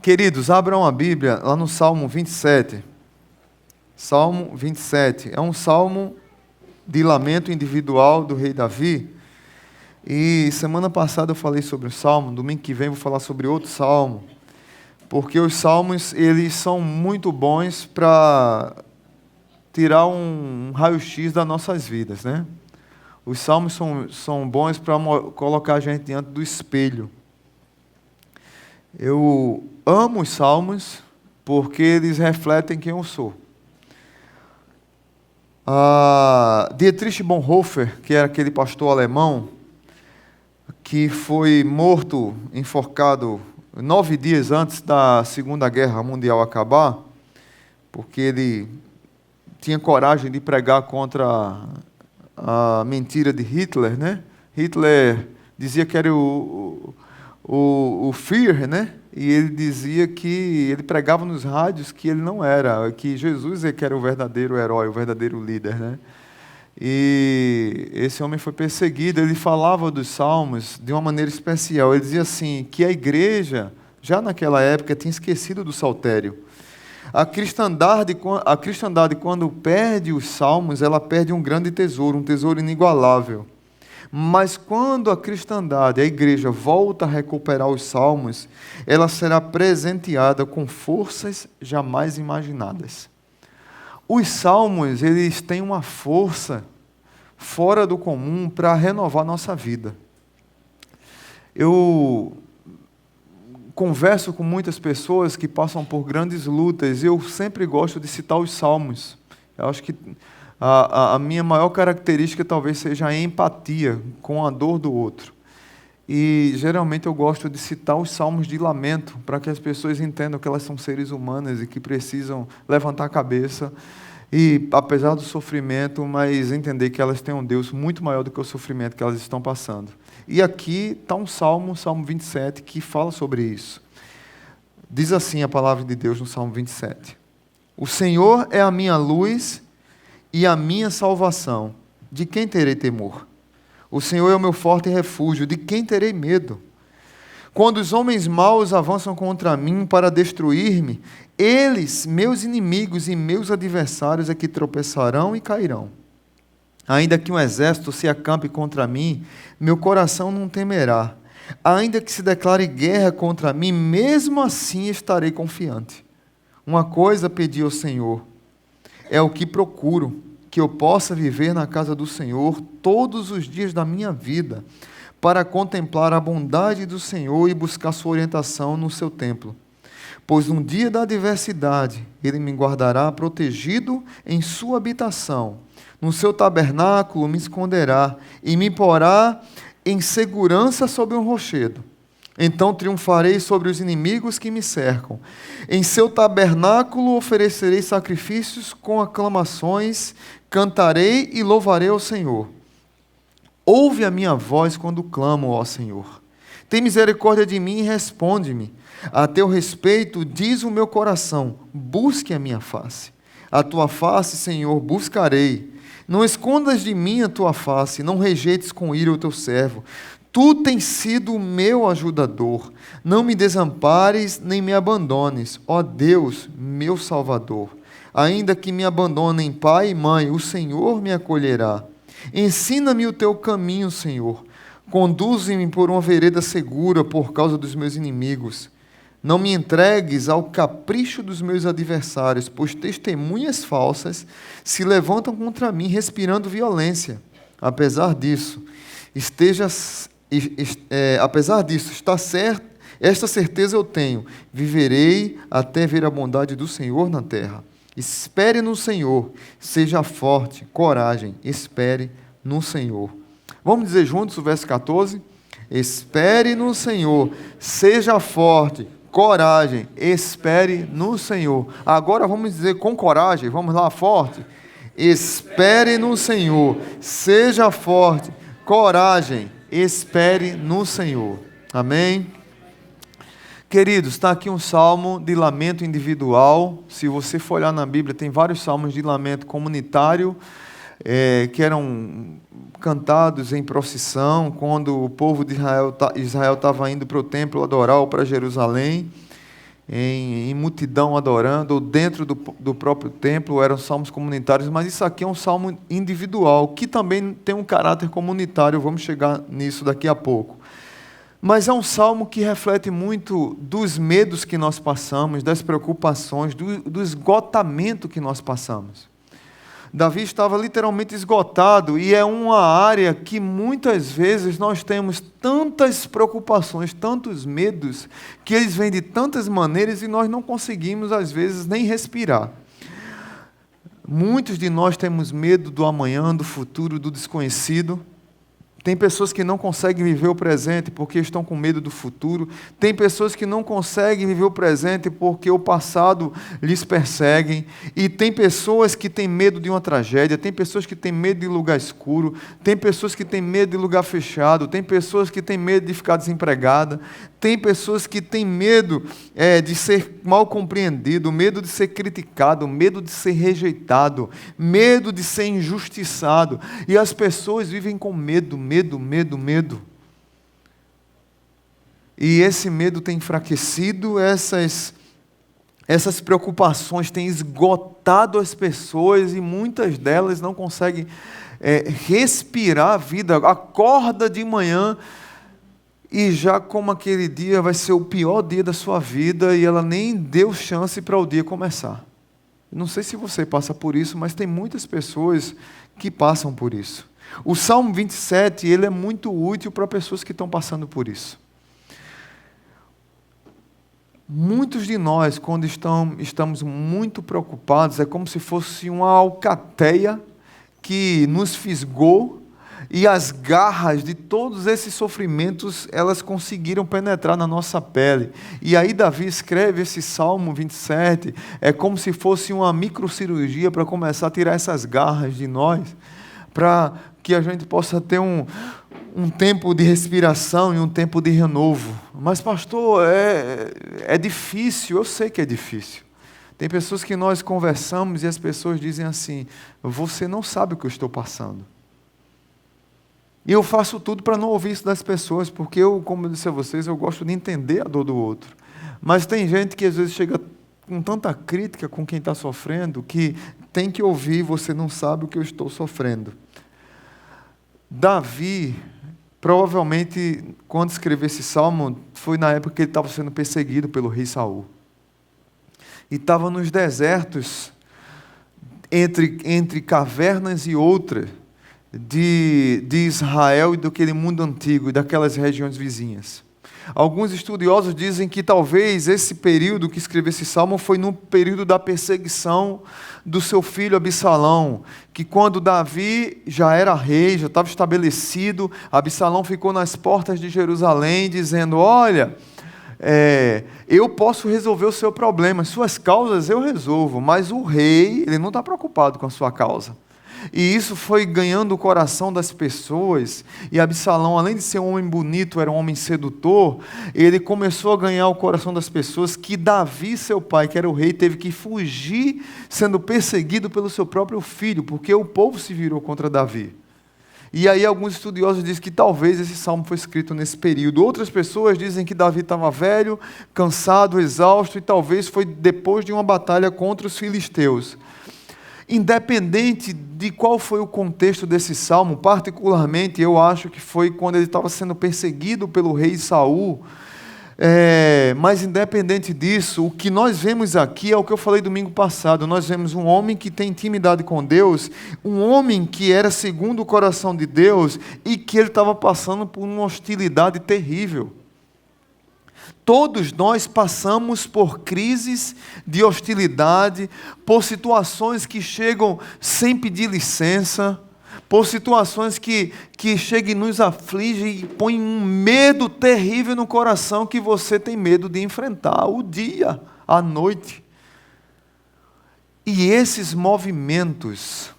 Queridos, abram a Bíblia lá no Salmo 27. Salmo 27 é um salmo de lamento individual do rei Davi. E semana passada eu falei sobre o salmo, domingo que vem vou falar sobre outro salmo. Porque os salmos, eles são muito bons para tirar um raio-x das nossas vidas, né? Os salmos são bons para colocar a gente diante do espelho. Eu amo os salmos porque eles refletem quem eu sou. Dietrich Bonhoeffer, que era aquele pastor alemão, que foi morto, enforcado 9 dias antes da Segunda Guerra Mundial acabar, porque ele tinha coragem de pregar contra a mentira de Hitler, né? Hitler dizia que era o Führer, né? E ele dizia que ele pregava nos rádios que ele não era, que Jesus é que era o verdadeiro herói, o verdadeiro líder, né? E esse homem foi perseguido. Ele falava dos salmos de uma maneira especial. Ele dizia assim, que a igreja, já naquela época, tinha esquecido do saltério. A cristandade, quando perde os salmos, ela perde um grande tesouro, um tesouro inigualável. Mas quando a cristandade, a igreja, volta a recuperar os salmos, ela será presenteada com forças jamais imaginadas. Os salmos, eles têm uma força fora do comum para renovar nossa vida. Eu converso com muitas pessoas que passam por grandes lutas e eu sempre gosto de citar os salmos. Eu acho que a minha maior característica talvez seja a empatia com a dor do outro. E geralmente eu gosto de citar os salmos de lamento, para que as pessoas entendam que elas são seres humanos e que precisam levantar a cabeça, e apesar do sofrimento, mas entender que elas têm um Deus muito maior do que o sofrimento que elas estão passando. E aqui está um salmo, Salmo 27, que fala sobre isso. Diz assim a palavra de Deus no Salmo 27. O Senhor é a minha luz e a minha salvação. De quem terei temor? O Senhor é o meu forte refúgio. De quem terei medo? Quando os homens maus avançam contra mim para destruir-me, eles, meus inimigos e meus adversários, é que tropeçarão e cairão. Ainda que um exército se acampe contra mim, meu coração não temerá. Ainda que se declare guerra contra mim, mesmo assim estarei confiante. Uma coisa pedi ao Senhor, é o que procuro, que eu possa viver na casa do Senhor todos os dias da minha vida, para contemplar a bondade do Senhor e buscar sua orientação no seu templo. Pois no dia da adversidade, Ele me guardará protegido em sua habitação. No seu tabernáculo me esconderá e me porá em segurança sob um rochedo. Então triunfarei sobre os inimigos que me cercam. Em seu tabernáculo oferecerei sacrifícios com aclamações, cantarei e louvarei ao Senhor. Ouve a minha voz quando clamo, ó Senhor. Tem misericórdia de mim e responde-me. A teu respeito diz o meu coração, busque a minha face. A tua face, Senhor, buscarei. Não escondas de mim a tua face, não rejeites com ira o teu servo. Tu tens sido o meu ajudador. Não me desampares nem me abandones, ó Deus, meu Salvador. Ainda que me abandonem pai e mãe, o Senhor me acolherá. Ensina-me o teu caminho, Senhor. Conduze-me por uma vereda segura por causa dos meus inimigos. Não me entregues ao capricho dos meus adversários, pois testemunhas falsas se levantam contra mim, respirando violência. Apesar disso, está certo, esta certeza eu tenho: viverei até ver a bondade do Senhor na terra. Espere no Senhor, seja forte, coragem, espere no Senhor. Vamos dizer juntos o verso 14? Espere no Senhor, seja forte, coragem, espere no Senhor. Agora vamos dizer com coragem, vamos lá, forte. Espere no Senhor, seja forte, coragem, espere no Senhor. Amém? Queridos, está aqui um salmo de lamento individual. Se você for olhar na Bíblia, tem vários salmos de lamento comunitário, que eram cantados em procissão, quando o povo de Israel estava indo para o templo adorar ou para Jerusalém. em multidão adorando, ou dentro do próprio templo, ou eram salmos comunitários, mas isso aqui é um salmo individual, que também tem um caráter comunitário, vamos chegar nisso daqui a pouco. Mas é um salmo que reflete muito dos medos que nós passamos, das preocupações, do esgotamento que nós passamos. Davi estava literalmente esgotado, e é uma área que muitas vezes nós temos tantas preocupações, tantos medos, que eles vêm de tantas maneiras e nós não conseguimos, às vezes, nem respirar. Muitos de nós temos medo do amanhã, do futuro, do desconhecido. Tem pessoas que não conseguem viver o presente porque estão com medo do futuro. Tem pessoas que não conseguem viver o presente porque o passado lhes persegue. E tem pessoas que têm medo de uma tragédia. Tem pessoas que têm medo de lugar escuro. Tem pessoas que têm medo de lugar fechado. Tem pessoas que têm medo de ficar desempregada. Tem pessoas que têm medo de ser mal compreendido, medo de ser criticado, medo de ser rejeitado, medo de ser injustiçado. E as pessoas vivem com medo. E esse medo tem enfraquecido, essas preocupações têm esgotado as pessoas e muitas delas não conseguem respirar a vida. Acorda de manhã e já como aquele dia vai ser o pior dia da sua vida e ela nem deu chance para o dia começar. Não sei se você passa por isso, mas tem muitas pessoas que passam por isso. O Salmo 27, ele é muito útil para pessoas que estão passando por isso. Muitos de nós, quando estamos muito preocupados, é como se fosse uma alcateia que nos fisgou e as garras de todos esses sofrimentos, elas conseguiram penetrar na nossa pele. E aí Davi escreve esse Salmo 27, é como se fosse uma microcirurgia para começar a tirar essas garras de nós, para que a gente possa ter um tempo de respiração e um tempo de renovo. Mas pastor, é difícil, eu sei que é difícil. Tem pessoas que nós conversamos e as pessoas dizem assim, você não sabe o que eu estou passando. E eu faço tudo para não ouvir isso das pessoas, porque eu, como eu disse a vocês, eu gosto de entender a dor do outro. Mas tem gente que às vezes chega com tanta crítica com quem está sofrendo, que tem que ouvir, você não sabe o que eu estou sofrendo. Davi, provavelmente, quando escreveu esse salmo, foi na época que ele estava sendo perseguido pelo rei Saul. E estava nos desertos, entre cavernas e outras, de Israel e daquele mundo antigo e daquelas regiões vizinhas. Alguns estudiosos dizem que talvez esse período que escreveu esse salmo foi no período da perseguição do seu filho Absalão, que quando Davi já era rei, já estava estabelecido, Absalão ficou nas portas de Jerusalém dizendo, olha, eu posso resolver o seu problema, as suas causas eu resolvo, mas o rei, ele não está preocupado com a sua causa. E isso foi ganhando o coração das pessoas, e Absalão, além de ser um homem bonito, era um homem sedutor, ele começou a ganhar o coração das pessoas, que Davi, seu pai, que era o rei, teve que fugir, sendo perseguido pelo seu próprio filho, porque o povo se virou contra Davi. E aí alguns estudiosos dizem que talvez esse salmo foi escrito nesse período. Outras pessoas dizem que Davi estava velho, cansado, exausto, e talvez foi depois de uma batalha contra os filisteus. Independente de qual foi o contexto desse salmo, particularmente eu acho que foi quando ele estava sendo perseguido pelo rei Saul, mas independente disso, o que nós vemos aqui é o que eu falei domingo passado, nós vemos um homem que tem intimidade com Deus, um homem que era segundo o coração de Deus e que ele estava passando por uma hostilidade terrível. Todos nós passamos por crises de hostilidade, por situações que chegam sem pedir licença, por situações que chegam e nos afligem e põem um medo terrível no coração que você tem medo de enfrentar o dia, a noite. E esses movimentos,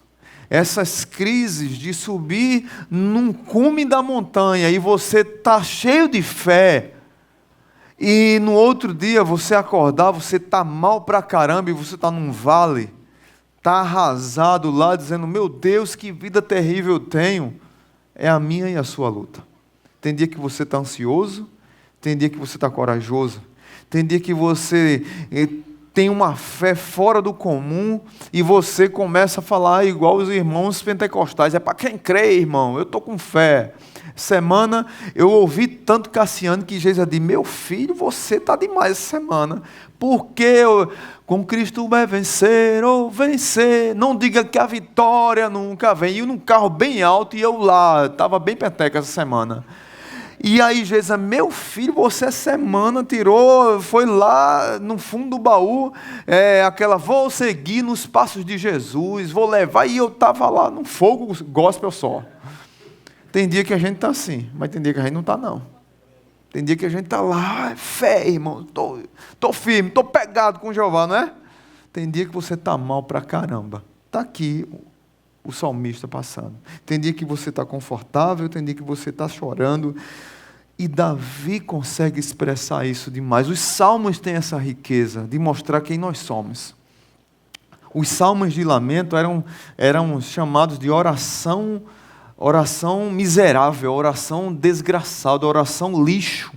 essas crises de subir num cume da montanha e você está cheio de fé, e no outro dia você acordar, você está mal pra caramba e você está num vale, está arrasado lá, dizendo, meu Deus, que vida terrível eu tenho, é a minha e a sua luta. Tem dia que você está ansioso, tem dia que você está corajoso, Tem dia que você tem uma fé fora do comum e você começa a falar igual os irmãos pentecostais. É para quem crê, irmão, eu estou com fé. Semana eu ouvi tanto Cassiano que Jesus disse: meu filho, você está demais essa semana. Porque com Cristo é vencer ou vencer. Não diga que a vitória nunca vem. E num carro bem alto e eu lá, estava bem peteca essa semana. E aí Jesus, meu filho, você essa semana foi lá no fundo do baú, vou seguir nos passos de Jesus, vou levar, e eu estava lá no fogo gospel só. Tem dia que a gente está assim, mas tem dia que a gente não está não. Tem dia que a gente está lá, fé, irmão, tô firme, estou pegado com Jeová, não é? Tem dia que você está mal pra caramba. Está aqui o salmista passando. Tem dia que você está confortável, tem dia que você está chorando. E Davi consegue expressar isso demais. Os salmos têm essa riqueza de mostrar quem nós somos. Os salmos de lamento eram chamados de oração miserável, oração desgraçada, oração lixo.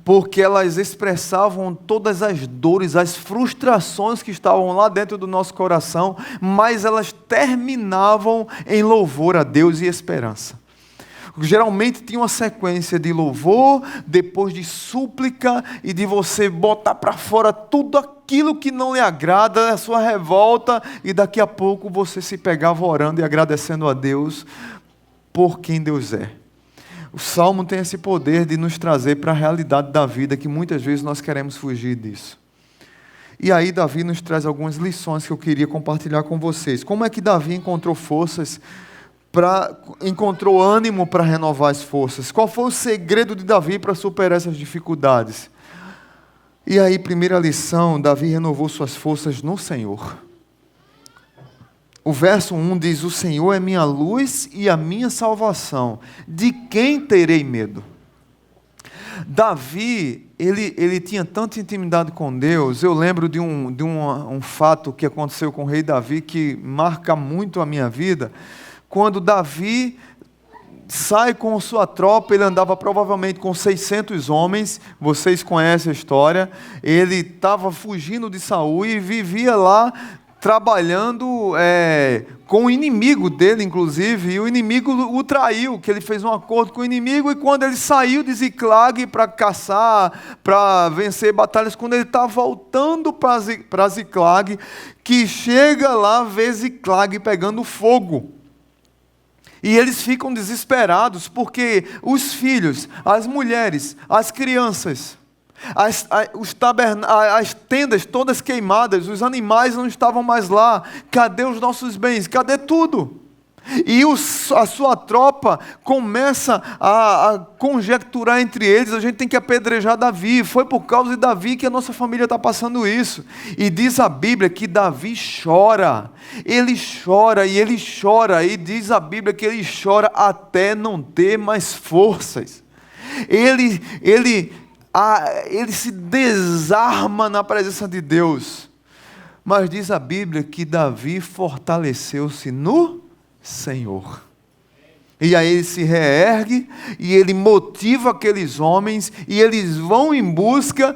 Porque elas expressavam todas as dores, as frustrações que estavam lá dentro do nosso coração, mas elas terminavam em louvor a Deus e esperança. Geralmente tinha uma sequência de louvor, depois de súplica, e de você botar para fora tudo aquilo que não lhe agrada, a sua revolta, e daqui a pouco você se pegava orando e agradecendo a Deus por quem Deus é. O Salmo tem esse poder de nos trazer para a realidade da vida, que muitas vezes nós queremos fugir disso. E aí Davi nos traz algumas lições que eu queria compartilhar com vocês. Como é que Davi encontrou forças, encontrou ânimo para renovar as forças? Qual foi o segredo de Davi para superar essas dificuldades? E aí, primeira lição, Davi renovou suas forças no Senhor. O verso 1 diz: o Senhor é minha luz e a minha salvação, de quem terei medo? Davi, ele tinha tanta intimidade com Deus. Eu lembro de um fato que aconteceu com o rei Davi, que marca muito a minha vida. Quando Davi sai com sua tropa, ele andava provavelmente com 600 homens, vocês conhecem a história. Ele estava fugindo de Saul e vivia lá trabalhando com o inimigo dele, inclusive, e o inimigo o traiu, que ele fez um acordo com o inimigo, e quando ele saiu de Ziclag para caçar, para vencer batalhas, quando ele está voltando para Ziclag, que chega lá, vê Ziclag pegando fogo. E eles ficam desesperados, porque os filhos, as mulheres, as crianças, as tendas todas queimadas, os animais não estavam mais lá. Cadê os nossos bens? Cadê tudo? E a sua tropa começa a conjecturar entre eles: a gente tem que apedrejar Davi. Foi por causa de Davi que a nossa família está passando isso. E diz a Bíblia que Davi chora. Ele chora e ele chora. E diz a Bíblia que ele chora até não ter mais forças. Ele se desarma na presença de Deus. Mas diz a Bíblia que Davi fortaleceu-se no Senhor. E aí ele se reergue e ele motiva aqueles homens, e eles vão em busca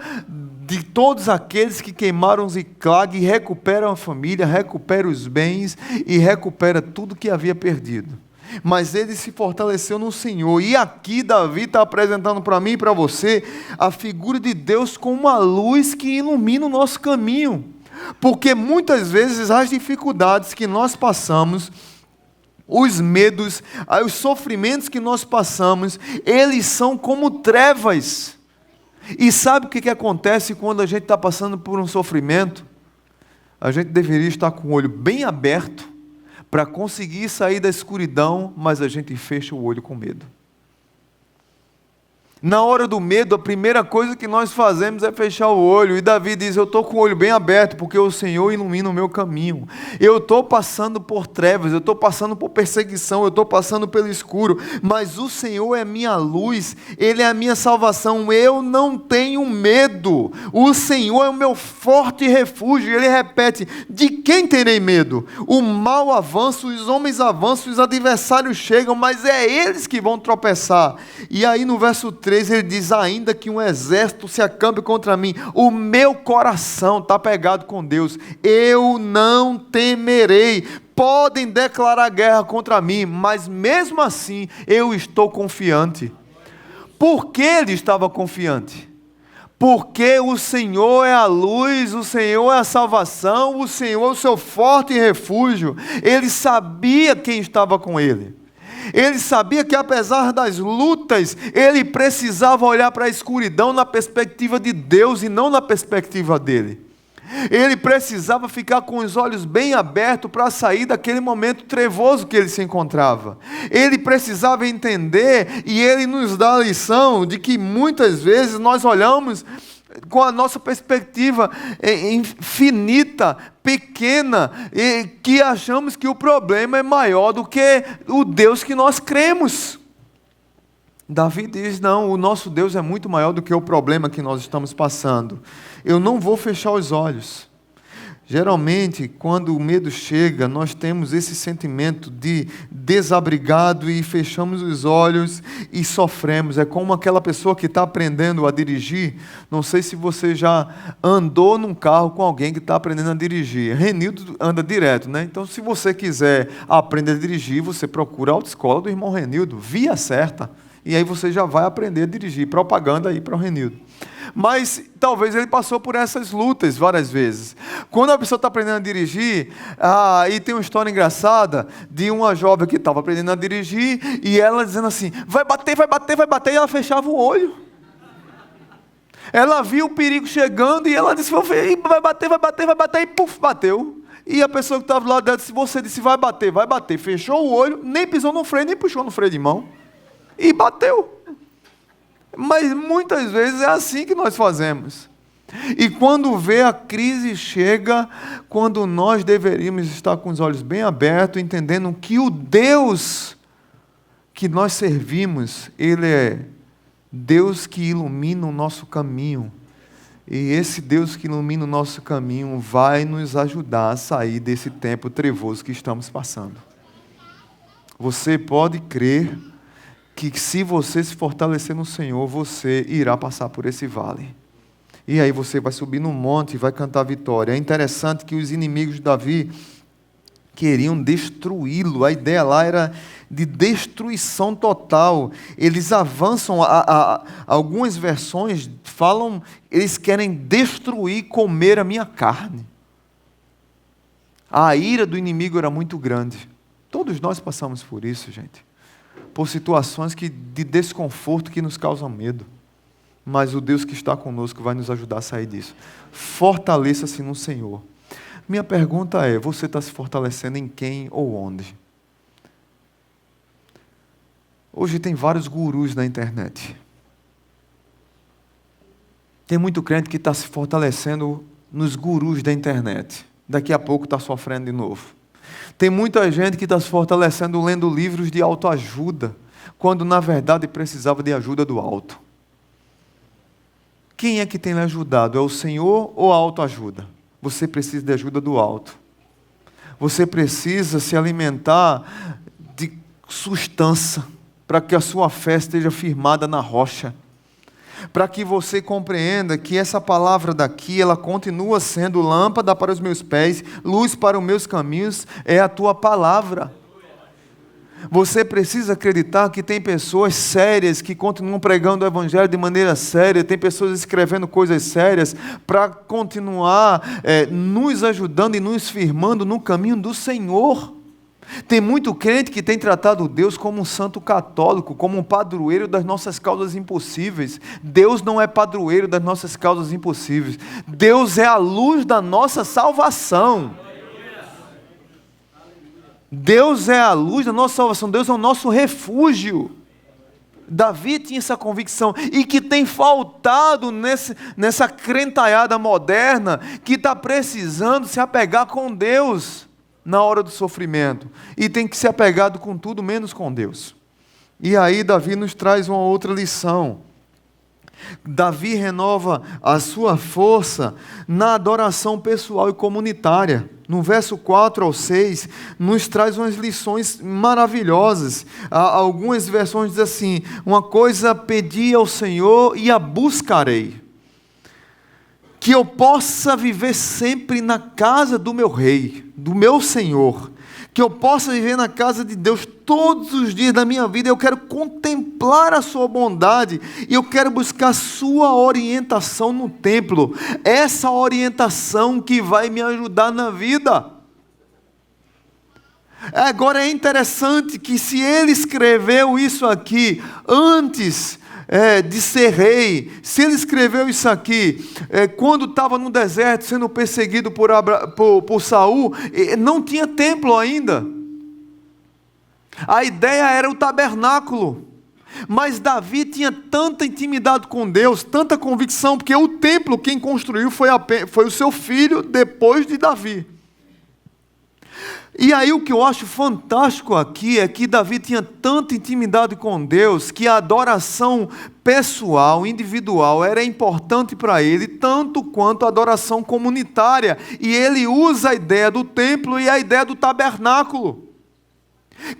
de todos aqueles que queimaram Ziclag, e recuperam a família, recuperam os bens e recupera tudo que havia perdido. Mas ele se fortaleceu no Senhor. E aqui Davi está apresentando para mim e para você a figura de Deus como uma luz que ilumina o nosso caminho. Porque muitas vezes as dificuldades que nós passamos, os medos, os sofrimentos que nós passamos, eles são como trevas. E sabe o que acontece quando a gente está passando por um sofrimento? A gente deveria estar com o olho bem aberto para conseguir sair da escuridão, mas a gente fecha o olho com medo. Na hora do medo, a primeira coisa que nós fazemos é fechar o olho. E Davi diz: eu estou com o olho bem aberto, porque o Senhor ilumina o meu caminho. Eu estou passando por trevas, eu estou passando por perseguição, eu estou passando pelo escuro, mas o Senhor é minha luz, Ele é a minha salvação, eu não tenho medo. O Senhor é o meu forte refúgio. Ele repete: de quem terei medo? O mal avança, os homens avançam, os adversários chegam, mas é eles que vão tropeçar. E aí no verso 3, 3, ele diz: ainda que um exército se acampe contra mim, o meu coração está pegado com Deus, eu não temerei. Podem declarar guerra contra mim, mas mesmo assim eu estou confiante. Por que ele estava confiante? Porque o Senhor é a luz, o Senhor é a salvação, o Senhor é o seu forte refúgio. Ele sabia quem estava com ele. Ele sabia que apesar das lutas, ele precisava olhar para a escuridão na perspectiva de Deus e não na perspectiva dele. Ele precisava ficar com os olhos bem abertos para sair daquele momento trevoso que ele se encontrava. Ele precisava entender, e ele nos dá a lição de que muitas vezes nós olhamos com a nossa perspectiva infinita, pequena, e que achamos que o problema é maior do que o Deus que nós cremos. Davi diz: não, o nosso Deus é muito maior do que o problema que nós estamos passando. Eu não vou fechar os olhos. Geralmente, quando o medo chega, nós temos esse sentimento de desabrigado e fechamos os olhos e sofremos. É como aquela pessoa que está aprendendo a dirigir. Não sei se você já andou num carro com alguém que está aprendendo a dirigir. Renildo anda direto, né? Então, se você quiser aprender a dirigir, você procura a autoescola do irmão Renildo, via certa. E aí você já vai aprender a dirigir. Propaganda aí para o Renildo. Mas talvez ele passou por essas lutas várias vezes. Quando a pessoa está aprendendo a dirigir, e tem uma história engraçada de uma jovem que estava aprendendo a dirigir e ela dizendo assim: vai bater, vai bater, vai bater, e ela fechava o olho. Ela viu o perigo chegando e ela disse: vai bater, vai bater, vai bater, e puf, bateu. E a pessoa que estava do lado dela disse: você disse vai bater, fechou o olho, nem pisou no freio, nem puxou no freio de mão. E bateu. Mas muitas vezes é assim que nós fazemos. E quando vê a crise chega, quando nós deveríamos estar com os olhos bem abertos, entendendo que o Deus que nós servimos, Ele é Deus que ilumina o nosso caminho. E esse Deus que ilumina o nosso caminho vai nos ajudar a sair desse tempo trevoso que estamos passando. Você pode crer que se você se fortalecer no Senhor, você irá passar por esse vale. E aí você vai subir no monte e vai cantar vitória. É interessante que os inimigos de Davi queriam destruí-lo. A ideia lá era de destruição total. Eles avançam, algumas versões falam, eles querem destruir, comer a minha carne. A ira do inimigo era muito grande. Todos nós passamos por isso, gente. Por situações de desconforto que nos causam medo. Mas o Deus que está conosco vai nos ajudar a sair disso. Fortaleça-se no Senhor. Minha pergunta é: você está se fortalecendo em quem ou onde? Hoje tem vários gurus na internet. Tem muito crente que está se fortalecendo nos gurus da internet. Daqui a pouco está sofrendo de novo. Tem muita gente que está se fortalecendo lendo livros de autoajuda, quando na verdade precisava de ajuda do alto. Quem é que tem lhe ajudado? É o Senhor ou a autoajuda? Você precisa de ajuda do alto. Você precisa se alimentar de substância, para que a sua fé esteja firmada na rocha. Para que você compreenda que essa palavra daqui, ela continua sendo lâmpada para os meus pés, luz para os meus caminhos, é a tua palavra. Você precisa acreditar que tem pessoas sérias que continuam pregando o Evangelho de maneira séria, tem pessoas escrevendo coisas sérias para continuar nos ajudando e nos firmando no caminho do Senhor. Tem muito crente que tem tratado Deus como um santo católico, como um padroeiro das nossas causas impossíveis. Deus não é padroeiro das nossas causas impossíveis. Deus é a luz da nossa salvação. Deus é a luz da nossa salvação. Deus é o nosso refúgio. Davi tinha essa convicção, e que tem faltado nessa crentalhada moderna, que está precisando se apegar com Deus na hora do sofrimento, e tem que ser apegado com tudo menos com Deus. E aí Davi nos traz uma outra lição. Davi renova a sua força na adoração pessoal e comunitária. no verso 4 ao 6, nos traz umas lições maravilhosas. Algumas versões dizem assim: uma coisa pedi ao Senhor e a buscarei, que eu possa viver sempre na casa do meu rei, do meu Senhor, que eu possa viver na casa de Deus todos os dias da minha vida. Eu quero contemplar a sua bondade e eu quero buscar a sua orientação no templo, essa orientação que vai me ajudar na vida. Agora é interessante que, se ele escreveu isso aqui antes de ser rei, se ele escreveu isso aqui quando estava no deserto sendo perseguido por Saul, não tinha templo ainda. A ideia era o tabernáculo, mas Davi tinha tanta intimidade com Deus, tanta convicção, porque o templo quem construiu foi o seu filho depois de Davi. E aí o que eu acho fantástico aqui é que Davi tinha tanta intimidade com Deus, que a adoração pessoal, individual, era importante para ele, tanto quanto a adoração comunitária. E ele usa a ideia do templo e a ideia do tabernáculo,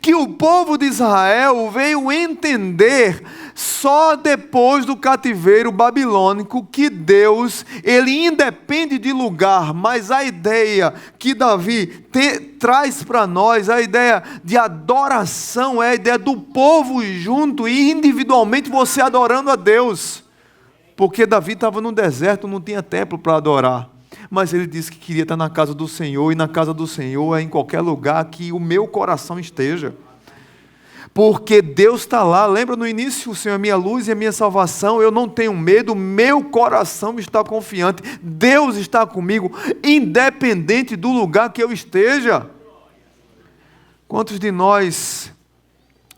que o povo de Israel veio entender só depois do cativeiro babilônico, que Deus, ele independe de lugar, mas a ideia que Davi traz para nós, a ideia de adoração, é a ideia do povo junto e individualmente você adorando a Deus, porque Davi estava no deserto, não tinha templo para adorar. Mas ele disse que queria estar na casa do Senhor, e na casa do Senhor é em qualquer lugar que o meu coração esteja, porque Deus está lá. Lembra no início: o Senhor é minha luz e a minha salvação, eu não tenho medo, meu coração está confiante, Deus está comigo, independente do lugar que eu esteja. Quantos de nós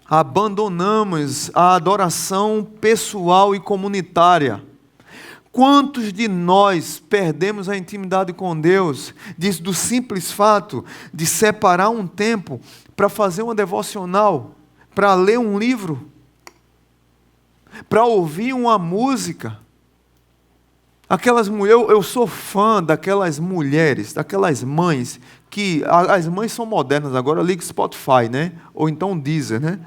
abandonamos a adoração pessoal e comunitária? Quantos de nós perdemos a intimidade com Deus do simples fato de separar um tempo para fazer uma devocional, para ler um livro, para ouvir uma música? Eu sou fã daquelas mulheres, daquelas mães, que as mães são modernas agora, liga Spotify, né? Ou então Deezer, né?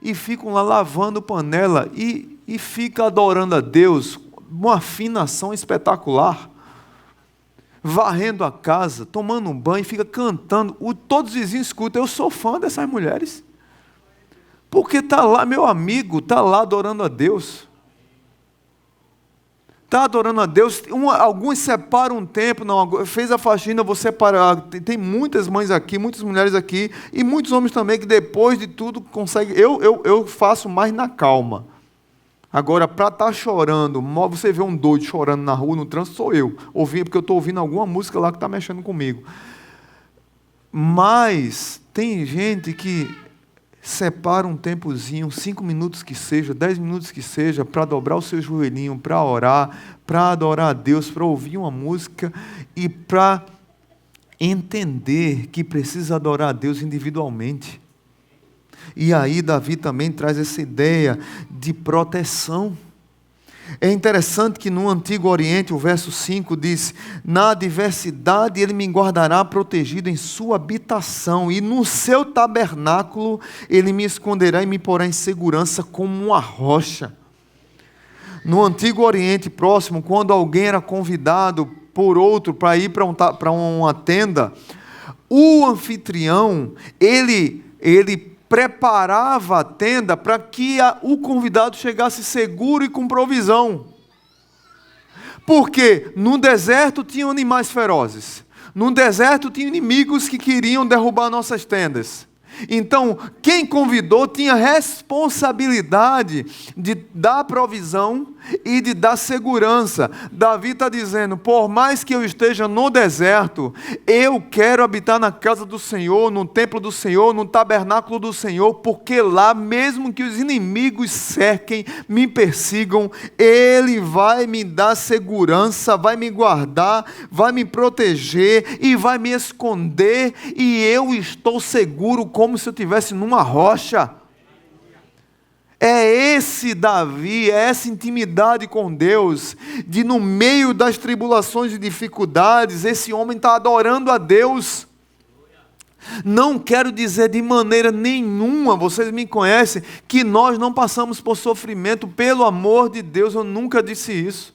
E ficam lá lavando panela e fica adorando a Deus, uma afinação espetacular, varrendo a casa, tomando um banho, fica cantando, todos os vizinhos escutam. Eu sou fã dessas mulheres, porque está lá, meu amigo, está lá adorando a Deus, está adorando a Deus. Alguns separam um tempo, não, fez a faxina, vou separar. Tem muitas mães aqui, muitas mulheres aqui, e muitos homens também, que depois de tudo conseguem. Eu faço mais na calma. Agora, para estar chorando, você vê um doido chorando na rua, no trânsito, sou eu. Porque eu estou ouvindo alguma música lá que está mexendo comigo. Mas tem gente que separa um tempozinho, 5 minutos que seja, 10 minutos que seja, para dobrar o seu joelhinho, para orar, para adorar a Deus, para ouvir uma música e para entender que precisa adorar a Deus individualmente. E aí Davi também traz essa ideia de proteção. É interessante que no Antigo Oriente, o verso 5 diz: na adversidade ele me guardará protegido em sua habitação, e no seu tabernáculo ele me esconderá e me porá em segurança como uma rocha. No Antigo Oriente Próximo, quando alguém era convidado por outro para ir para uma tenda, o anfitrião, ele preparava a tenda para que o convidado chegasse seguro e com provisão. Porque no deserto tinham animais ferozes, no deserto tinha inimigos que queriam derrubar nossas tendas. Então, quem convidou tinha responsabilidade de dar provisão e de dar segurança. Davi está dizendo: por mais que eu esteja no deserto, eu quero habitar na casa do Senhor, no templo do Senhor, no tabernáculo do Senhor, porque lá, mesmo que os inimigos cerquem, me persigam, Ele vai me dar segurança, vai me guardar, vai me proteger e vai me esconder, e eu estou seguro como se eu estivesse numa rocha. É esse Davi, é essa intimidade com Deus, de no meio das tribulações e dificuldades, esse homem está adorando a Deus. Não quero dizer de maneira nenhuma, vocês me conhecem, que nós não passamos por sofrimento, pelo amor de Deus, eu nunca disse isso.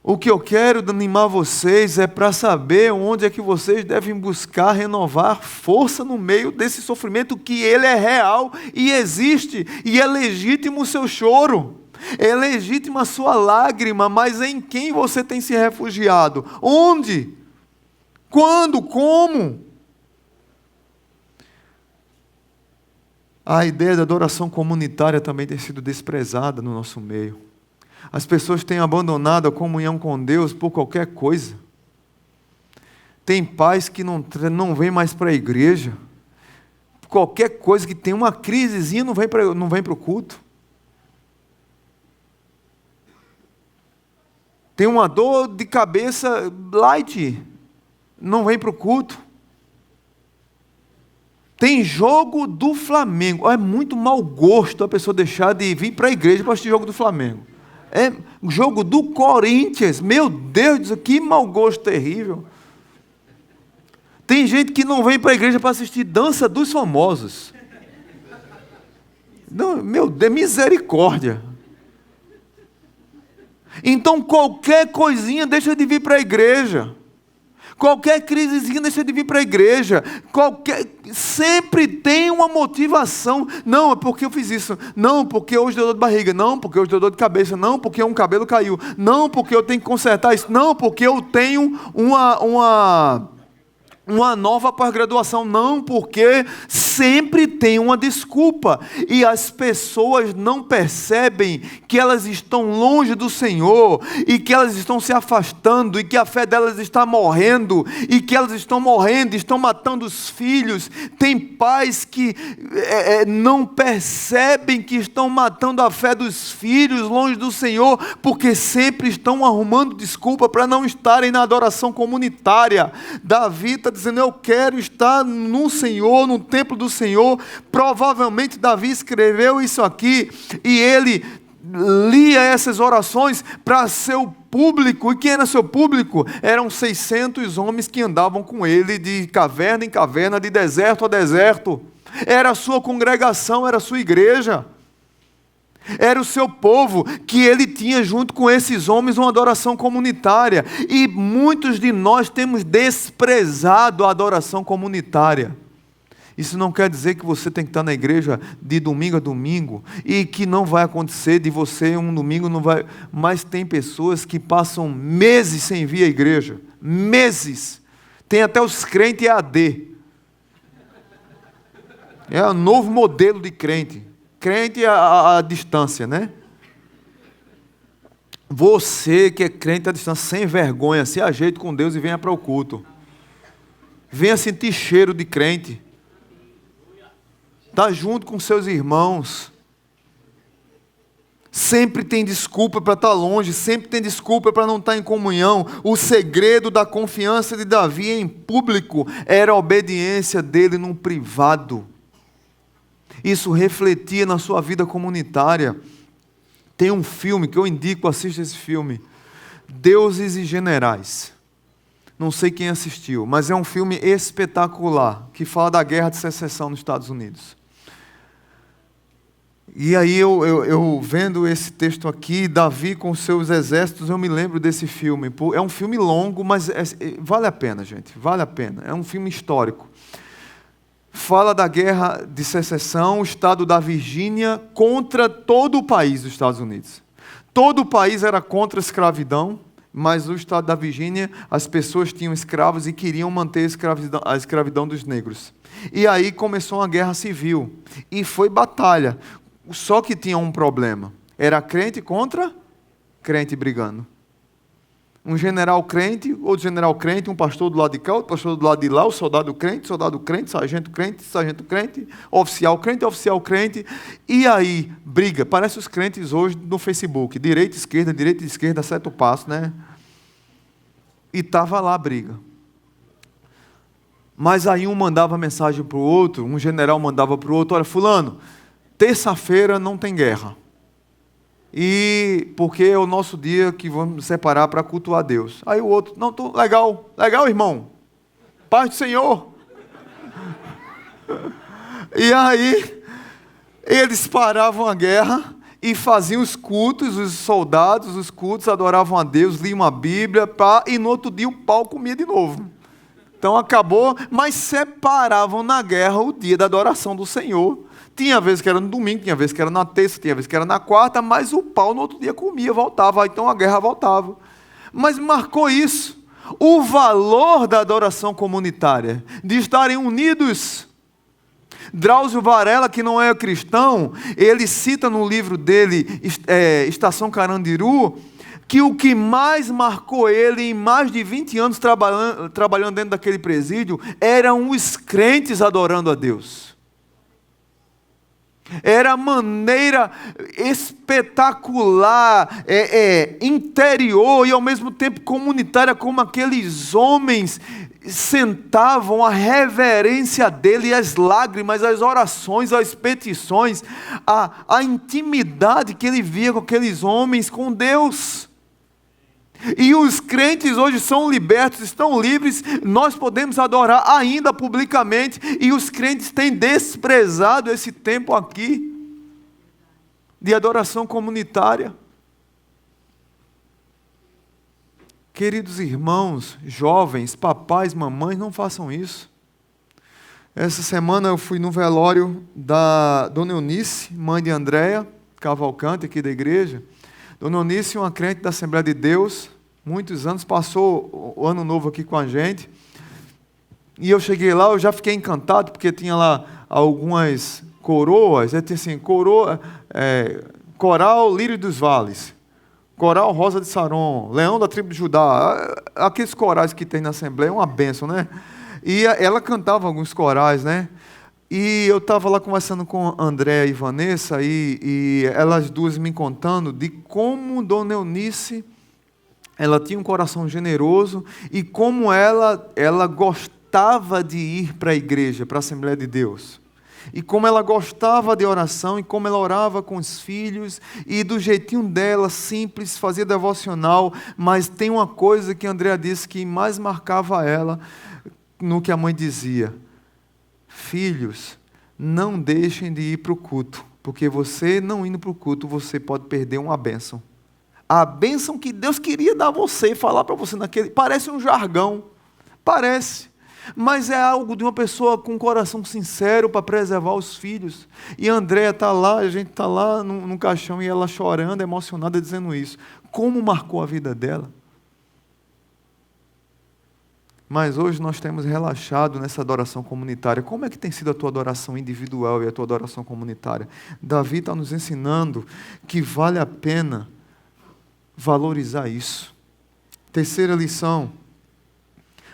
O que eu quero animar vocês é para saber onde é que vocês devem buscar renovar força no meio desse sofrimento, que ele é real e existe, e é legítimo o seu choro, é legítima a sua lágrima, mas em quem você tem se refugiado? Onde? Quando? Como? A ideia da adoração comunitária também tem sido desprezada no nosso meio. As pessoas têm abandonado a comunhão com Deus por qualquer coisa. Tem pais que não vêm mais para a igreja. Qualquer coisa que tem uma crisezinha não vem para o culto. Tem uma dor de cabeça light, não vem para o culto. Tem jogo do Flamengo. É muito mau gosto a pessoa deixar de vir para a igreja para assistir jogo do Flamengo. É jogo do Corinthians. Meu Deus, que mau gosto terrível. Tem gente que não vem para a igreja para assistir Dança dos Famosos. Não, meu Deus, misericórdia. Então qualquer coisinha deixa de vir para a igreja. Qualquer crisezinha deixa de vir para a igreja. Sempre tem uma motivação. Não, é porque eu fiz isso. Não, porque hoje deu dor de barriga. Não, porque hoje deu dor de cabeça. Não, porque um cabelo caiu. Não, porque eu tenho que consertar isso. Não, porque eu tenho uma nova pós-graduação. Não, porque sempre tem uma desculpa. E as pessoas não percebem que elas estão longe do Senhor, e que elas estão se afastando, e que a fé delas está morrendo, e que elas estão morrendo, estão matando os filhos. Tem pais que não percebem que estão matando a fé dos filhos longe do Senhor, porque sempre estão arrumando desculpa para não estarem na adoração comunitária. Davi está dizendo: eu quero estar no Senhor, no templo do Senhor. Provavelmente Davi escreveu isso aqui, e ele lia essas orações para seu público. E quem era seu público? Eram 600 homens que andavam com ele de caverna em caverna, de deserto a deserto. Era a sua congregação, era a sua igreja. Era o seu povo, que ele tinha junto com esses homens uma adoração comunitária. E muitos de nós temos desprezado a adoração comunitária. Isso não quer dizer que você tem que estar na igreja de domingo a domingo, e que não vai acontecer de você um domingo não vai. Mas tem pessoas que passam meses sem vir à igreja. Meses. Tem até os crentes EAD. É o novo modelo de crente. Crente à distância, né? Você que é crente à distância, sem vergonha, se ajeite com Deus e venha para o culto. Venha sentir cheiro de crente. Está junto com seus irmãos. Sempre tem desculpa para estar longe, sempre tem desculpa para não estar em comunhão. O segredo da confiança de Davi em público era a obediência dele no privado. Isso refletia na sua vida comunitária. Tem um filme que eu indico, assista esse filme, Deuses e Generais. Não sei quem assistiu, mas é um filme espetacular, que fala da Guerra de Secessão nos Estados Unidos. E aí eu vendo esse texto aqui, Davi com seus exércitos, eu me lembro desse filme. É um filme longo, mas vale a pena, gente, vale a pena. É um filme histórico. Fala da Guerra de Secessão, o estado da Virgínia contra todo o país dos Estados Unidos. Todo o país era contra a escravidão, mas no estado da Virgínia as pessoas tinham escravos e queriam manter a escravidão dos negros. E aí começou uma guerra civil, e foi batalha. Só que tinha um problema, era crente contra crente brigando. Um general crente, outro general crente, um pastor do lado de cá, outro pastor do lado de lá, o soldado crente, sargento crente, oficial crente, e aí, briga. Parece os crentes hoje no Facebook, direita e esquerda, certo passo, né? E estava lá a briga. Mas aí um mandava mensagem para o outro, um general mandava para o outro: olha, fulano, terça-feira não tem guerra. E porque é o nosso dia que vamos separar para cultuar Deus. Aí o outro, não, legal, irmão. Paz do Senhor. E aí, eles paravam a guerra e faziam os cultos, os soldados, os cultos, adoravam a Deus, liam a Bíblia, e no outro dia o pau comia de novo. Então acabou, mas separavam na guerra o dia da adoração do Senhor. Tinha vezes que era no domingo, tinha vezes que era na terça, tinha vezes que era na quarta, mas o pau no outro dia comia, voltava, então a guerra voltava. Mas marcou isso, o valor da adoração comunitária, de estarem unidos. Drauzio Varela, que não é cristão, ele cita no livro dele, Estação Carandiru, que o que mais marcou ele em mais de 20 anos trabalhando dentro daquele presídio, eram os crentes adorando a Deus. Era a maneira espetacular, interior e ao mesmo tempo comunitária, como aqueles homens sentavam, a reverência dele, as lágrimas, as orações, as petições, a intimidade que ele via com aqueles homens, com Deus. E os crentes hoje são libertos, estão livres, nós podemos adorar ainda publicamente, e os crentes têm desprezado esse tempo aqui de adoração comunitária. Queridos irmãos, jovens, papais, mamães, não façam isso. Essa semana eu fui no velório da Dona Eunice, mãe de Andréia Cavalcante, aqui da igreja. Dona Eunice, uma crente da Assembleia de Deus, muitos anos, passou o ano novo aqui com a gente. E eu cheguei lá, eu já fiquei encantado, porque tinha lá algumas coroas, tinha assim, coral Lírio dos Vales, coral Rosa de Saron, Leão da Tribo de Judá, aqueles corais que tem na Assembleia, é uma bênção, né? E ela cantava alguns corais, né? E eu estava lá conversando com André e Vanessa, e elas duas me contando de como Dona Eunice, ela tinha um coração generoso, e como ela gostava de ir para a igreja, para a Assembleia de Deus. E como ela gostava de oração, e como ela orava com os filhos, e do jeitinho dela, simples, fazia devocional, mas tem uma coisa que André disse que mais marcava ela, no que a mãe dizia: filhos, não deixem de ir para o culto, porque você não indo para o culto, você pode perder uma bênção. A bênção que Deus queria dar a você, falar para você naquele... Parece um jargão, parece, mas é algo de uma pessoa com um coração sincero para preservar os filhos. E a Andréia está lá, a gente está lá no caixão, e ela chorando, emocionada, dizendo isso. Como marcou a vida dela? Mas hoje nós temos relaxado nessa adoração comunitária. Como é que tem sido a tua adoração individual e a tua adoração comunitária? Davi está nos ensinando que vale a pena valorizar isso. Terceira lição.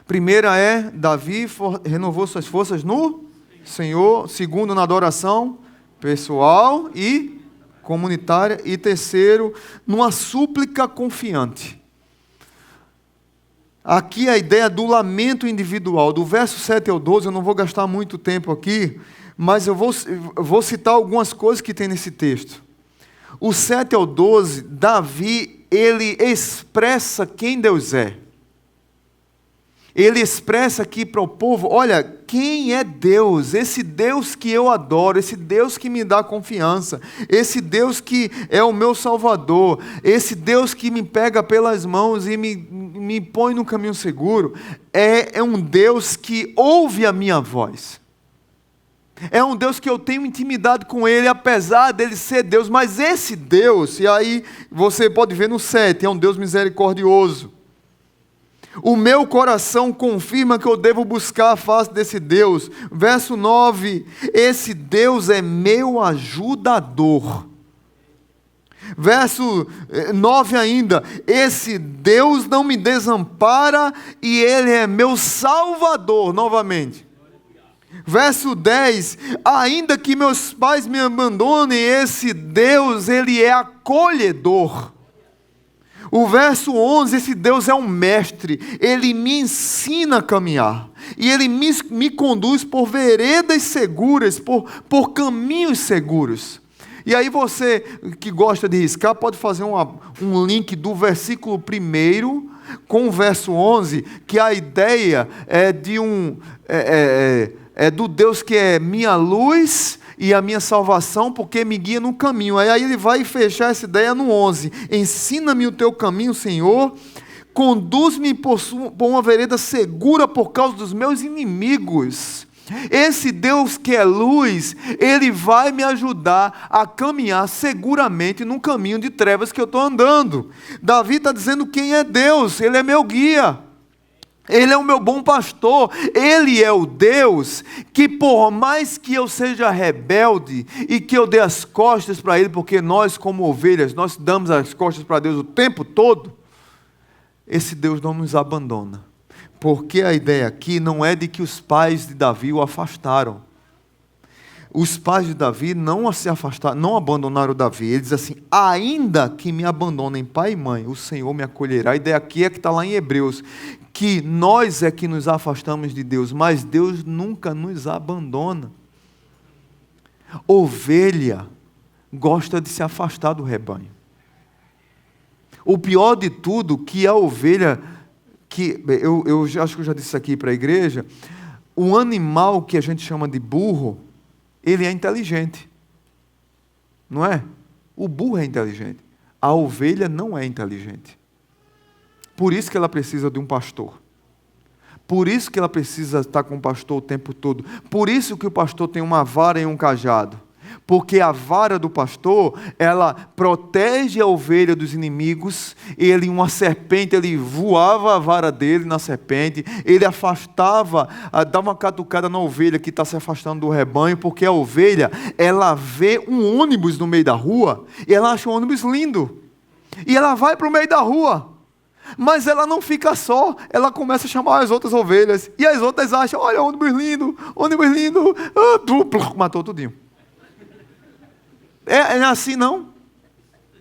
Primeira é, Davi renovou suas forças no Senhor. Segundo, na adoração pessoal e comunitária. E terceiro, numa súplica confiante. Aqui a ideia do lamento individual, do verso 7 ao 12, eu não vou gastar muito tempo aqui, mas eu vou citar algumas coisas que tem nesse texto. O 7 ao 12, Davi, ele expressa quem Deus é. Ele expressa aqui para o povo, olha, quem é Deus? Esse Deus que eu adoro, esse Deus que me dá confiança, esse Deus que é o meu Salvador, esse Deus que me pega pelas mãos e me põe no caminho seguro, é um Deus que ouve a minha voz. É um Deus que eu tenho intimidade com Ele, apesar dele ser Deus, mas esse Deus, e aí você pode ver no 7, é um Deus misericordioso. O meu coração confirma que eu devo buscar a face desse Deus. Verso 9, esse Deus é meu ajudador. Verso 9 ainda, esse Deus não me desampara e Ele é meu Salvador, novamente. Verso 10, ainda que meus pais me abandonem, esse Deus, Ele é acolhedor. O verso 11, esse Deus é um mestre, Ele me ensina a caminhar, e Ele me conduz por veredas seguras, por caminhos seguros. E aí você que gosta de riscar, pode fazer um link do versículo 1 com o verso 11, que a ideia é do Deus que é minha luz e a minha salvação, porque me guia no caminho. Aí ele vai fechar essa ideia no 11. Ensina-me o teu caminho, Senhor, conduz-me por uma vereda segura por causa dos meus inimigos. Esse Deus que é luz, Ele vai me ajudar a caminhar seguramente no caminho de trevas que eu estou andando. Davi está dizendo quem é Deus, Ele é meu guia. Ele é o meu bom pastor, Ele é o Deus que, por mais que eu seja rebelde e que eu dê as costas para Ele, porque nós como ovelhas, nós damos as costas para Deus o tempo todo, esse Deus não nos abandona. Porque a ideia aqui não é de que os pais de Davi o afastaram. Os pais de Davi não se afastaram, não abandonaram Davi. Ele diz assim, ainda que me abandonem pai e mãe, o Senhor me acolherá. A ideia aqui é que está lá em Hebreus, que nós é que nos afastamos de Deus, mas Deus nunca nos abandona. Ovelha gosta de se afastar do rebanho. O pior de tudo, que a ovelha, que eu acho que eu já disse aqui para a igreja, o animal que a gente chama de burro, ele é inteligente, não é? O burro é inteligente, a ovelha não é inteligente. Por isso que ela precisa de um pastor. Por isso que ela precisa estar com o pastor o tempo todo. Por isso que o pastor tem uma vara e um cajado. Porque a vara do pastor, ela protege a ovelha dos inimigos. Uma serpente, ele voava a vara dele na serpente. Ele afastava, dava uma catucada na ovelha que está se afastando do rebanho. Porque a ovelha, ela vê um ônibus no meio da rua e ela acha o ônibus lindo. E ela vai para o meio da rua. Mas ela não fica só, ela começa a chamar as outras ovelhas. E as outras acham, olha, ônibus lindo, matou tudinho. É assim não?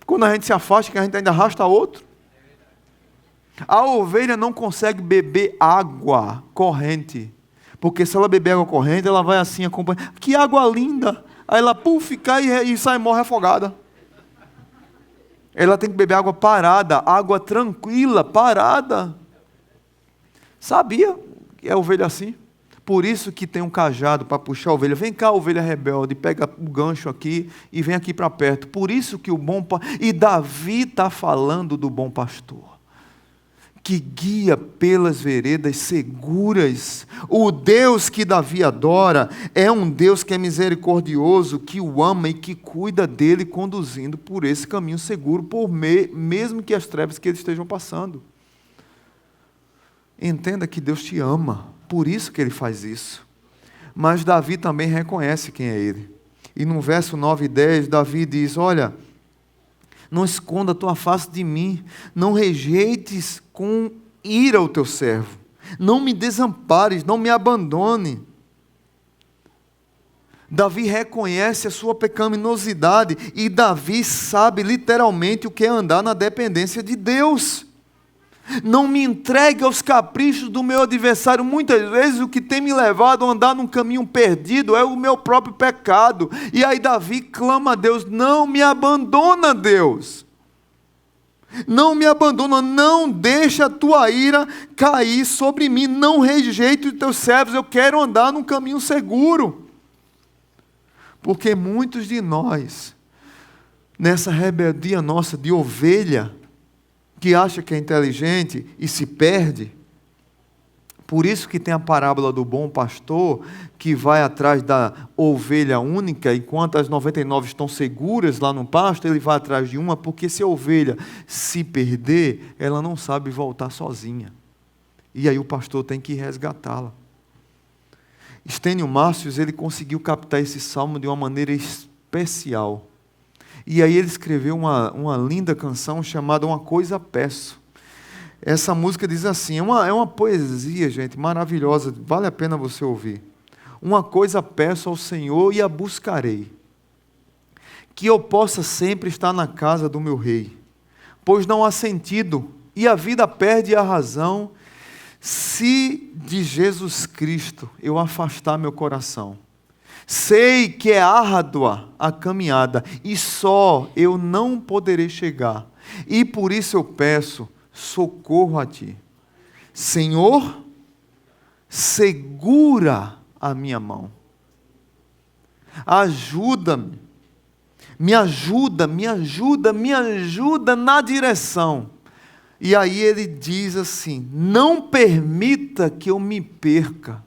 Quando a gente se afasta, que a gente ainda arrasta outro. A ovelha não consegue beber água corrente. Porque se ela beber água corrente, ela vai assim acompanhando. Que água linda! Aí ela cai e sai morre afogada. Ela tem que beber água parada, água tranquila, parada. Sabia que é ovelha assim? Por isso que tem um cajado para puxar a ovelha. Vem cá, ovelha rebelde, pega o gancho aqui e vem aqui para perto. Por isso que E Davi está falando do bom pastor, que guia pelas veredas seguras. O Deus que Davi adora é um Deus que é misericordioso, que o ama e que cuida dele, conduzindo por esse caminho seguro, mesmo que as trevas que eles estejam passando. Entenda que Deus te ama, por isso que Ele faz isso. Mas Davi também reconhece quem é Ele. E no verso 9 e 10, Davi diz, olha, não esconda a tua face de mim, não rejeites com ira o teu servo, não me desampares, não me abandone. Davi reconhece a sua pecaminosidade e Davi sabe literalmente o que é andar na dependência de Deus. Não me entregue aos caprichos do meu adversário. Muitas vezes o que tem me levado a andar num caminho perdido é o meu próprio pecado. E aí Davi clama a Deus, não me abandona, Deus. Não me abandona, não deixa a tua ira cair sobre mim. Não rejeite os teus servos, eu quero andar num caminho seguro. Porque muitos de nós, nessa rebeldia nossa de ovelha, que acha que é inteligente e se perde. Por isso que tem a parábola do bom pastor, que vai atrás da ovelha única, enquanto as 99 estão seguras lá no pasto, ele vai atrás de uma, porque se a ovelha se perder, ela não sabe voltar sozinha. E aí o pastor tem que resgatá-la. Estênio Márcios, ele conseguiu captar esse salmo de uma maneira especial. E aí ele escreveu uma linda canção chamada Uma Coisa Peço. Essa música diz assim, é uma poesia, gente, maravilhosa, vale a pena você ouvir. Uma coisa peço ao Senhor e a buscarei, que eu possa sempre estar na casa do meu rei, pois não há sentido, e a vida perde a razão, se de Jesus Cristo eu afastar meu coração. Sei que é árdua a caminhada, e só eu não poderei chegar, e por isso eu peço socorro a Ti. Senhor, segura a minha mão. Ajuda-me. Me ajuda na direção. E aí ele diz assim: não permita que eu me perca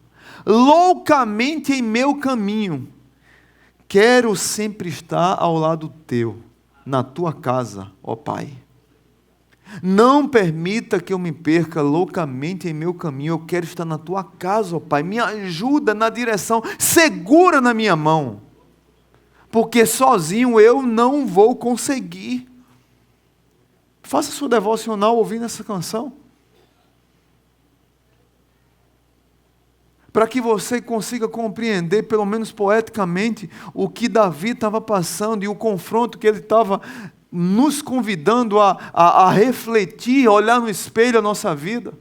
loucamente em meu caminho. Quero sempre estar ao lado teu, na tua casa, ó Pai. Não permita que eu me perca loucamente em meu caminho. Eu quero estar na tua casa, ó Pai. Me ajuda na direção, segura na minha mão, porque sozinho eu não vou conseguir. Faça sua devocional ouvindo essa canção, para que você consiga compreender, pelo menos poeticamente, o que Davi estava passando e o confronto que ele estava nos convidando a refletir, a olhar no espelho a nossa vida.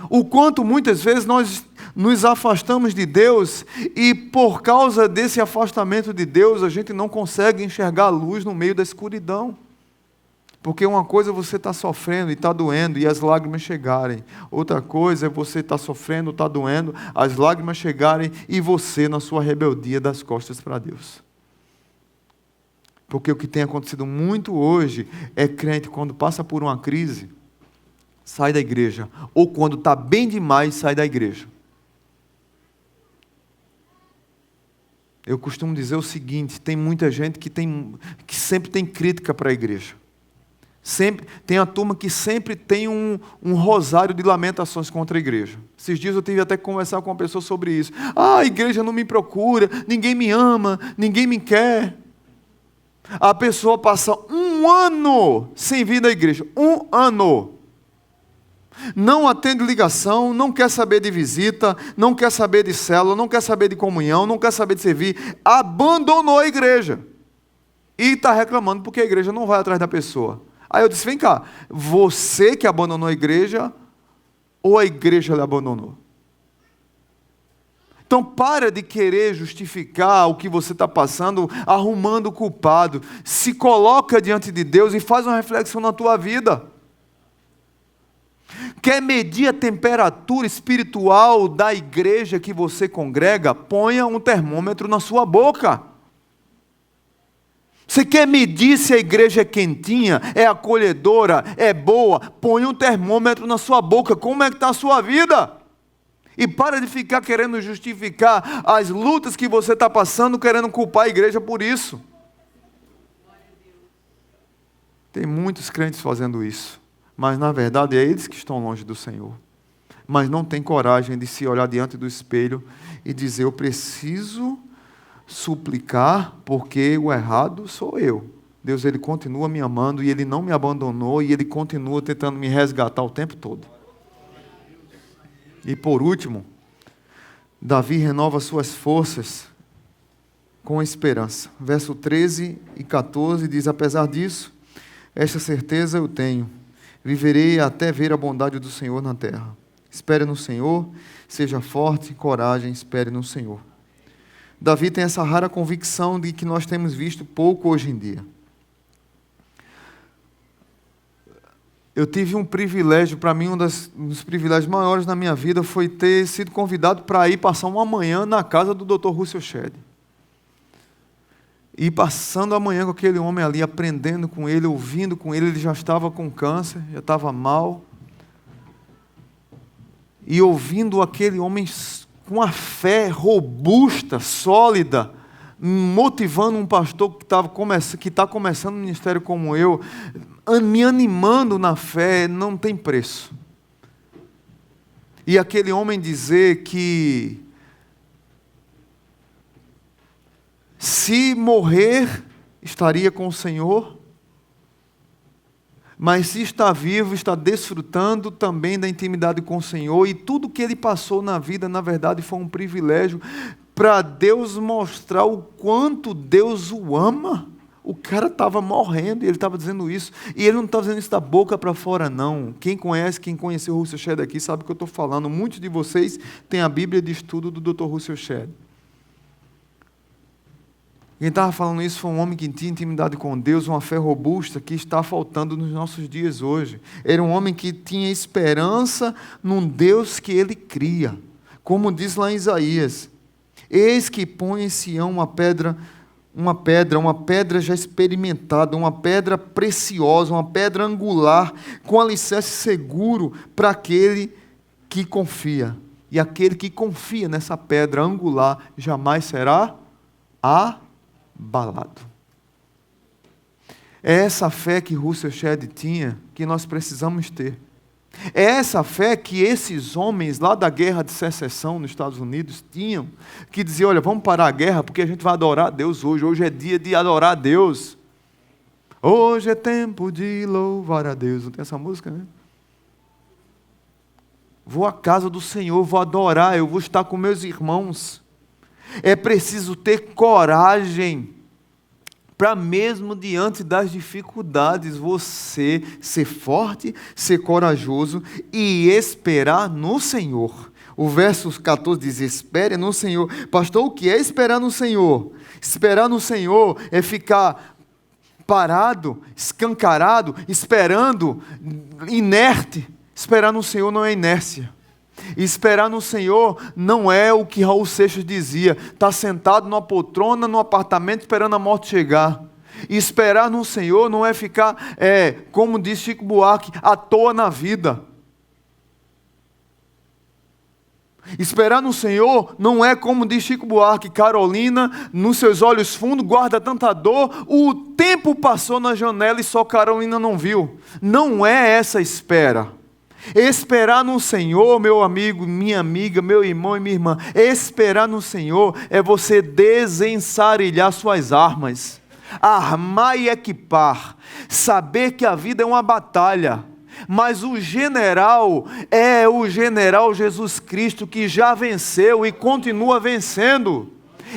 O quanto muitas vezes nós nos afastamos de Deus e por causa desse afastamento de Deus a gente não consegue enxergar a luz no meio da escuridão. Porque uma coisa é você estar sofrendo e está doendo e as lágrimas chegarem. Outra coisa é você estar sofrendo, está doendo, as lágrimas chegarem e você na sua rebeldia das costas para Deus. Porque o que tem acontecido muito hoje é crente quando passa por uma crise, sai da igreja. Ou quando está bem demais, sai da igreja. Eu costumo dizer o seguinte: tem muita gente que sempre tem crítica para a igreja. Sempre, tem a turma que sempre tem um rosário de lamentações contra a igreja. Esses dias eu tive até que conversar com uma pessoa sobre isso. A igreja não me procura, ninguém me ama, ninguém me quer. A pessoa passa 1 ano sem vir da igreja. 1 ano. Não atende ligação, não quer saber de visita, não quer saber de célula, não quer saber de comunhão, não quer saber de servir. Abandonou a igreja. E está reclamando porque a igreja não vai atrás da pessoa. Aí eu disse: vem cá, você que abandonou a igreja ou a igreja lhe abandonou? Então para de querer justificar o que você está passando, arrumando o culpado. Se coloca diante de Deus e faz uma reflexão na tua vida. Quer medir a temperatura espiritual da igreja que você congrega? Ponha um termômetro na sua boca. Você quer medir se a igreja é quentinha, é acolhedora, é boa? Põe um termômetro na sua boca. Como é que está a sua vida? E para de ficar querendo justificar as lutas que você está passando, querendo culpar a igreja por isso. Tem muitos crentes fazendo isso, mas na verdade é eles que estão longe do Senhor. Mas não tem coragem de se olhar diante do espelho e dizer: eu preciso suplicar, porque o errado sou eu. Deus, Ele continua me amando e Ele não me abandonou e Ele continua tentando me resgatar o tempo todo. E por último, Davi renova suas forças com esperança. Verso 13 e 14 diz: apesar disso, esta certeza eu tenho, viverei até ver a bondade do Senhor na terra. Espere no Senhor, seja forte, coragem, espere no Senhor. Davi tem essa rara convicção de que nós temos visto pouco hoje em dia. Eu tive um privilégio, para mim um dos privilégios maiores na minha vida foi ter sido convidado para ir passar uma manhã na casa do Dr. Russell Shedd. E passando a manhã com aquele homem ali, aprendendo com ele, ouvindo com ele. Ele já estava com câncer, já estava mal. E ouvindo aquele homem com a fé robusta, sólida, motivando um pastor que está começando um ministério como eu, me animando na fé, não tem preço. E aquele homem dizer que se morrer, estaria com o Senhor, mas se está vivo, está desfrutando também da intimidade com o Senhor, e tudo que ele passou na vida, na verdade, foi um privilégio para Deus mostrar o quanto Deus o ama, O cara estava morrendo e ele estava dizendo isso. E ele não estava dizendo isso da boca para fora, não. Quem conheceu o Russell Shedd aqui sabe o que eu estou falando. Muitos de vocês têm a Bíblia de estudo do Dr. Russell Shedd. Quem estava falando isso foi um homem que tinha intimidade com Deus, uma fé robusta que está faltando nos nossos dias hoje. Era um homem que tinha esperança num Deus que ele cria. Como diz lá em Isaías: eis que põe em Sião uma pedra já experimentada, uma pedra preciosa, uma pedra angular, com alicerce seguro para aquele que confia. E aquele que confia nessa pedra angular jamais será abalado. É essa fé que Russell Shedd tinha, que nós precisamos ter. É essa fé que esses homens lá da Guerra de Secessão nos Estados Unidos tinham, que diziam: olha, vamos parar a guerra porque a gente vai adorar a Deus hoje. Hoje é dia de adorar a Deus. Hoje é tempo de louvar a Deus. Não tem essa música, né? Vou à casa do Senhor, vou adorar, eu vou estar com meus irmãos. É preciso ter coragem para mesmo diante das dificuldades, você ser forte, ser corajoso e esperar no Senhor. O verso 14 diz: espere no Senhor. Pastor, o que é esperar no Senhor? Esperar no Senhor é ficar parado, escancarado, esperando, inerte. Esperar no Senhor não é inércia. Esperar no Senhor não é o que Raul Seixas dizia: estar sentado numa poltrona, num apartamento, esperando a morte chegar. Esperar no Senhor não é ficar, como diz Chico Buarque, à toa na vida. Esperar no Senhor não é, como diz Chico Buarque: Carolina, nos seus olhos fundos guarda tanta dor, o tempo passou na janela e só Carolina não viu. Não é essa espera. Esperar no Senhor, meu amigo, minha amiga, meu irmão e minha irmã, esperar no Senhor é você desensarilhar suas armas, armar e equipar, saber que a vida é uma batalha, mas o general é o general Jesus Cristo, que já venceu e continua vencendo.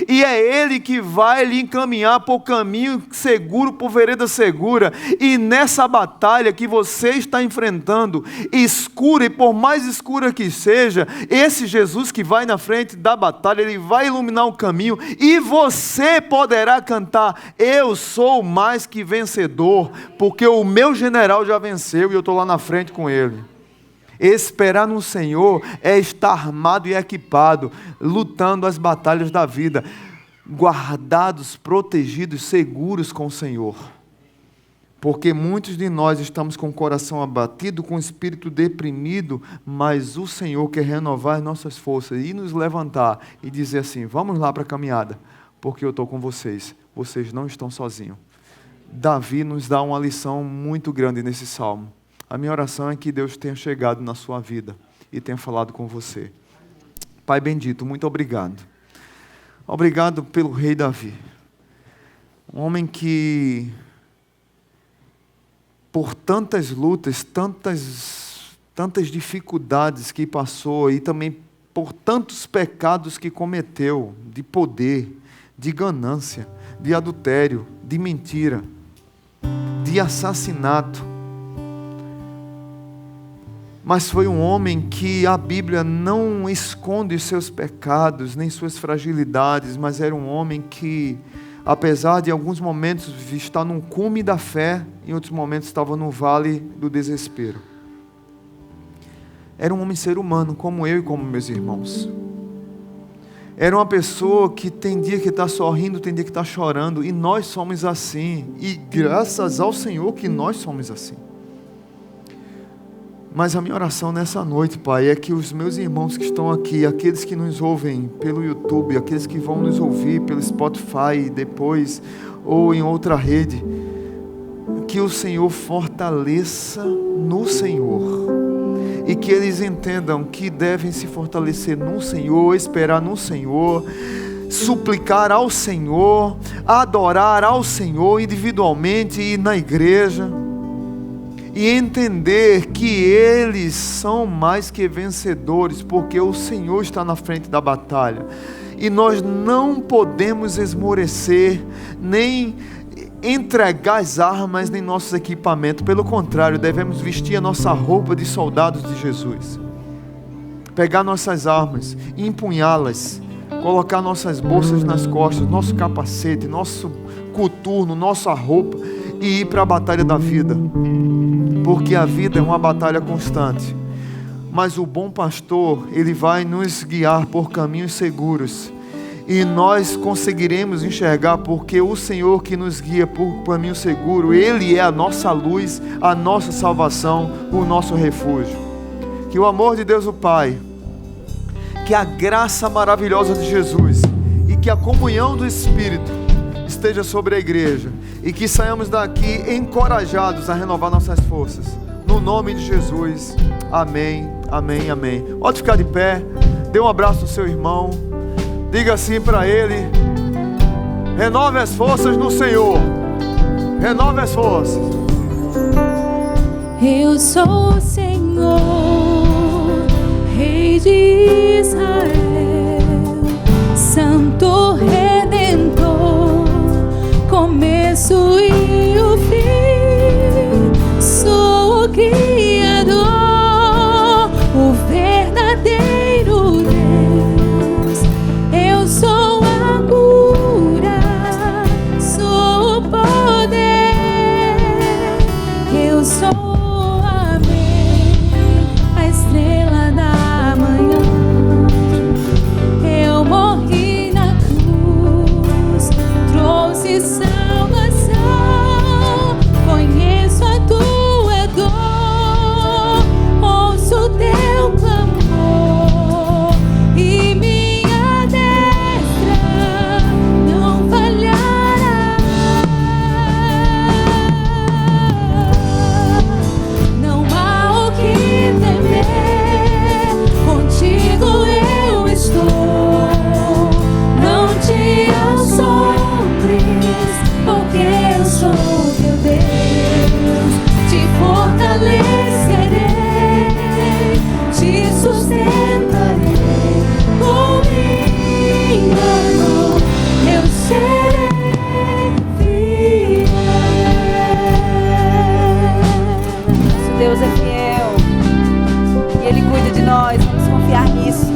E é Ele que vai lhe encaminhar por caminho seguro, por vereda segura. E nessa batalha que você está enfrentando, escura, e por mais escura que seja, esse Jesus que vai na frente da batalha, Ele vai iluminar o caminho, e você poderá cantar: eu sou mais que vencedor, porque o meu general já venceu e eu estou lá na frente com Ele. Esperar no Senhor é estar armado e equipado, lutando as batalhas da vida, guardados, protegidos, seguros com o Senhor. Porque muitos de nós estamos com o coração abatido, com o espírito deprimido, mas o Senhor quer renovar as nossas forças e nos levantar e dizer assim: vamos lá para a caminhada, porque eu estou com vocês não estão sozinhos. Davi nos dá uma lição muito grande nesse salmo. A minha oração é que Deus tenha chegado na sua vida e tenha falado com você. Pai bendito, muito obrigado. Obrigado pelo rei Davi. Um homem que, por tantas lutas, tantas dificuldades que passou, e também por tantos pecados que cometeu, de poder, de ganância, de adultério, de mentira, de assassinato. Mas foi um homem que a Bíblia não esconde seus pecados, nem suas fragilidades, mas era um homem que, apesar de em alguns momentos estar num cume da fé, em outros momentos estava no vale do desespero. Era um homem ser humano, como eu e como meus irmãos. Era uma pessoa que tem dia que está sorrindo, tem dia que está chorando, e nós somos assim, e graças ao Senhor que nós somos assim. Mas a minha oração nessa noite, Pai, é que os meus irmãos que estão aqui, aqueles que nos ouvem pelo YouTube, aqueles que vão nos ouvir pelo Spotify depois, ou em outra rede, que o Senhor fortaleça no Senhor, e que eles entendam que devem se fortalecer no Senhor, esperar no Senhor, suplicar ao Senhor, adorar ao Senhor individualmente e na igreja, e entender que eles são mais que vencedores, porque o Senhor está na frente da batalha. E nós não podemos esmorecer, nem entregar as armas em nossos equipamentos. Pelo contrário, devemos vestir a nossa roupa de soldados de Jesus. Pegar nossas armas, empunhá-las, colocar nossas bolsas nas costas, nosso capacete, nosso coturno, nossa roupa e ir para a batalha da vida. Porque a vida é uma batalha constante. Mas o bom pastor, ele vai nos guiar por caminhos seguros. E nós conseguiremos enxergar, porque o Senhor que nos guia por caminho seguro, Ele é a nossa luz, a nossa salvação, o nosso refúgio. Que o amor de Deus o Pai, que a graça maravilhosa de Jesus e que a comunhão do Espírito esteja sobre a igreja, e que saiamos daqui encorajados a renovar nossas forças. No nome de Jesus, amém, amém, amém. Pode ficar de pé, dê um abraço ao seu irmão. Diga assim para ele: renove as forças no Senhor. Renove as forças. Eu sou o Senhor, Rei de Israel, Santo Redentor, começo e o fim. Sou o Criador, o verdadeiro Deus. Eu sou a cura, sou o poder. Eu sou, amém, a estrela da manhã. Eu morri na cruz, trouxe salvação. Conheço a tua dor, ouço teu clamor, e minha destra não falhará. Não há o que temer, contigo eu estou. Não te assombres, porque eu sou teu Deus. Te fortalecerei, te sustentarei. Com minha mão eu serei fiel. Nosso Deus é fiel e Ele cuida de nós. Vamos confiar nisso.